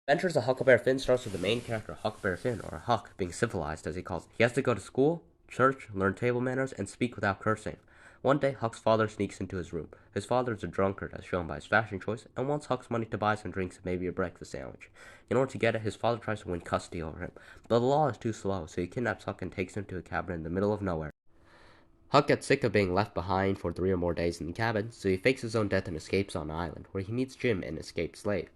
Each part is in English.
Adventures of Huckleberry Finn starts with the main character, Huckleberry Finn, or Huck, being civilized, as he calls it. He has to go to school, church, learn table manners, and speak without cursing. One day, Huck's father sneaks into his room. His father is a drunkard, as shown by his fashion choice, and wants Huck's money to buy some drinks and maybe a breakfast sandwich. In order to get it, his father tries to win custody over him, but the law is too slow, so he kidnaps Huck and takes him to a cabin in the middle of nowhere. Huck gets sick of being left behind for 3 or more days in the cabin, so he fakes his own death and escapes on an island, where he meets Jim, an escaped slave.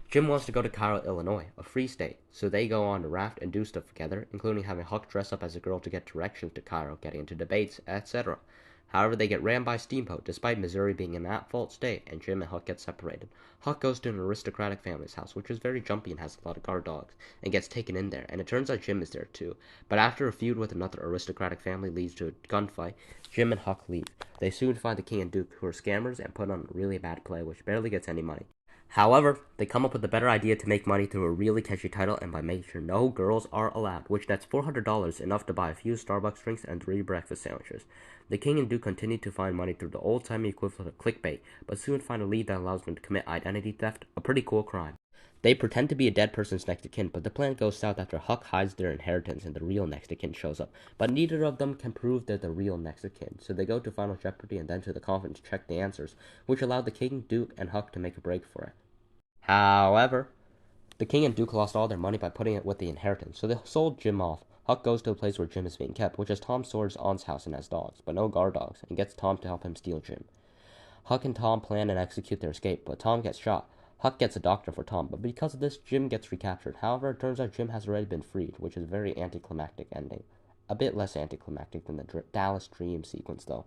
Jim wants to go to Cairo, Illinois, a free state, so they go on a raft and do stuff together, including having Huck dress up as a girl to get directions to Cairo, getting into debates, etc. However, they get rammed by a steamboat, despite Missouri being an at-fault state, and Jim and Huck get separated. Huck goes to an aristocratic family's house, which is very jumpy and has a lot of guard dogs, and gets taken in there, and it turns out Jim is there too. But after a feud with another aristocratic family leads to a gunfight, Jim and Huck leave. They soon find the king and duke, who are scammers and put on a really bad play, which barely gets any money. However, they come up with a better idea to make money through a really catchy title and by making sure no girls are allowed, which nets $400, enough to buy a few Starbucks drinks and 3 breakfast sandwiches. The king and duke continue to find money through the old-timey equivalent of clickbait, but soon find a lead that allows them to commit identity theft, a pretty cool crime. They pretend to be a dead person's next of kin, but the plan goes south after Huck hides their inheritance and the real next of kin shows up. But neither of them can prove they're the real next of kin, so they go to Final Jeopardy and then to the conference to check the answers, which allowed the king, duke, and Huck to make a break for it. However, the king and duke lost all their money by putting it with the inheritance, so they sold Jim off. Huck goes to a place where Jim is being kept, which is Tom Sawyer's aunt's house and has dogs, but no guard dogs, and gets Tom to help him steal Jim. Huck and Tom plan and execute their escape, but Tom gets shot. Huck gets a doctor for Tom, but because of this, Jim gets recaptured. However, it turns out Jim has already been freed, which is a very anticlimactic ending. A bit less anticlimactic than the Dallas Dream sequence, though.